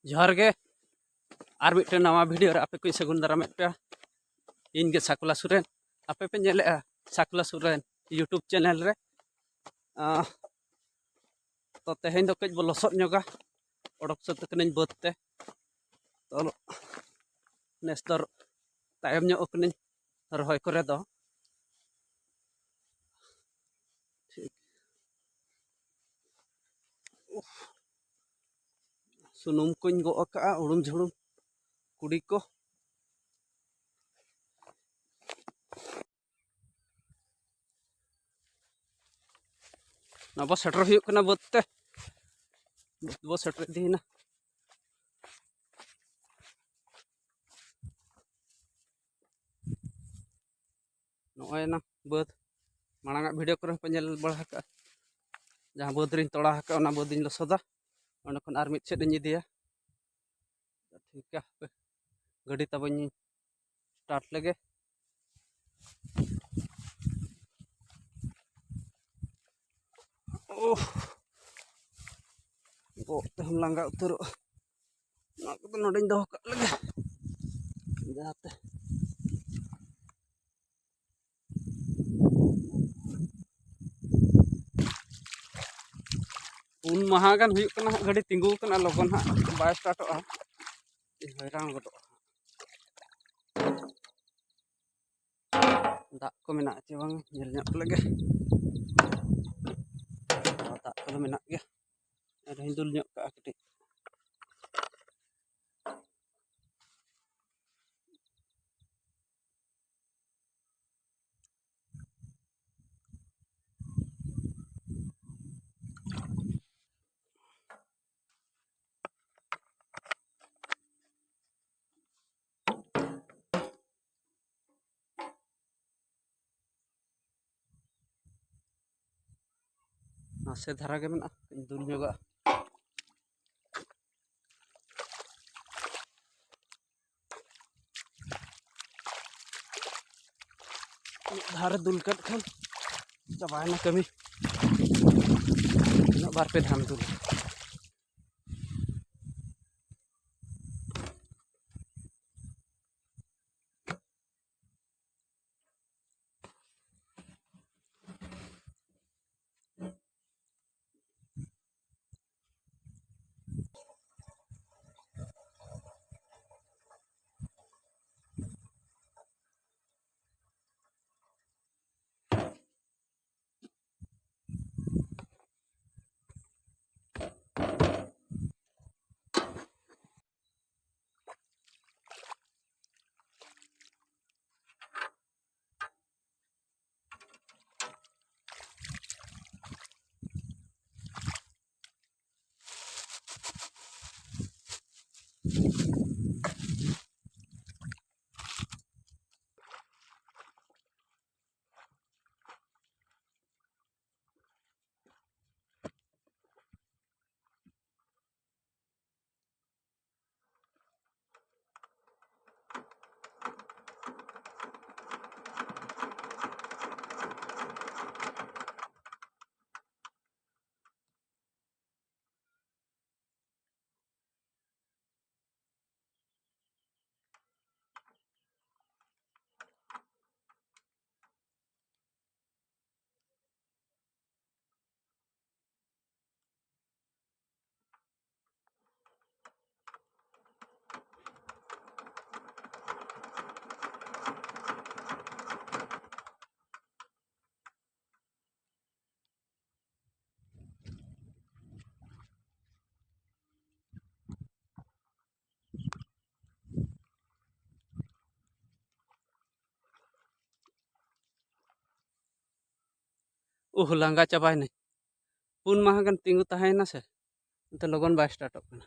जोहार गे आर मिट्टे नवा भिडियो रे आपे को सगुन दारामेद पे इन गे साकुला सुरेन आपे पे नेले साकुला सुरेन यूट्यूब चैनल रे तो तेहेन दो कज बो लसद ᱧᱚᱜᱟ ओडक सत कनिन बदते तो नेस दर तायम ᱧᱚᱜ कनिन रहय करे दो सुनुम कोñ गो अका उड़ुम झुड़ुम कुड़ी को नबो सेटर हुयुग कना बदते बो सेटर दीना नॉय ना बद मांगा वीडियो करे पे नेल बड़ा का जहां बद रिन तोड़ा का ओना बदिन लसदा ओना खन आर मिट सेड इन इदिया ठीक है गाड़ी तबन स्टार्ट लगे ओह गो ते हम लांगा उतरो ना को नोडिन दो का लगे जाते उन महागान हुयुग कना गाड़ी तिंगु कना लगन हा बाय स्टार्टोआ हैरान गदो दाग को मेना चे बांग नेल ᱧᱚᱜ लगे दाग को मेना गया अरे हिंदुल ᱧᱚᱜ का कटी नासे धारा के मेना दुल ᱧᱚᱜᱟ धार दुल कट खन चबायना कमी बार पे धाम दुल लांगा चाबाय नहीं पुन महागान तिंगु तहायना से तो लगन बाय स्टार्ट कना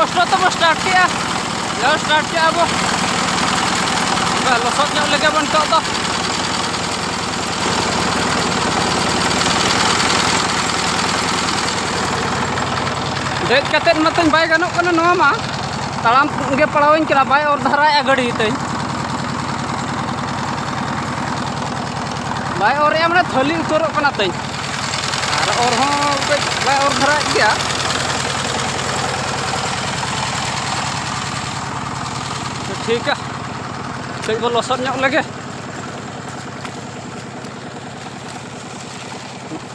कष्ट तब स्टार्ट किया अब लसद लगे बन तो देज कते मतन बाय गानों कना नोआ मा तालाम गे पड़ावኝ कना बाय और धराया गाड़ी तई बाय और या माने थली उतरो कना तई और हो बाय और धराया गया तो ठीक है कई बो लसद ᱧᱚᱜ लगे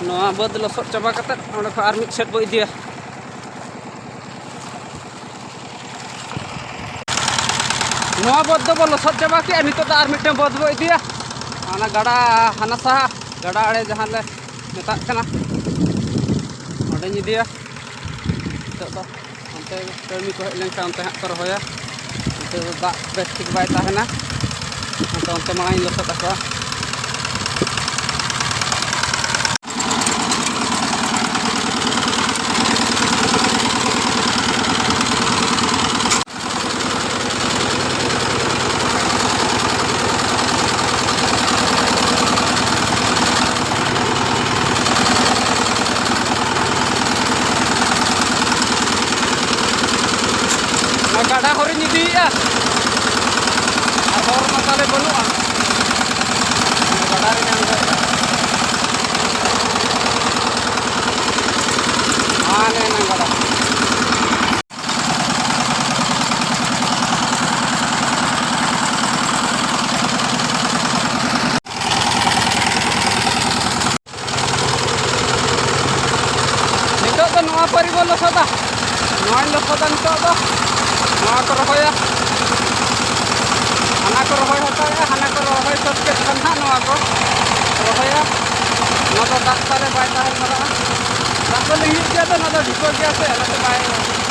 नोआ बद लसद चाबा कते ओंडे ख आर मिद सेट बो इदिया नोआ बद दो बो लसद चाबा के नितो द आर मिदटे बद बो इदिया आना गाड़ा हाना सा गाड़ा आड़े जहां ले मेता कना ओंडे इदिया तो अंते कर्मी को हेज लेनका अंते हां को रहोया अंते दा बेस ठीक बाय ताहेना अंते माई लसद आको गाड़ा हरिन इदिया और मसाले बनुआ गाड़ा रे आने ना गाड़ा नितो तो नोआ परिबो लसदा नोआ लसदा नितो तो नोआ को रहोया हाना को रहोय हताया हाना को रहोय सब के खन्ना नोआ को रहोया ना तो दाग तारे बाय ताहे मरा दाग तो लिहित गया तो ना तो ढिको गया से ना तो बाय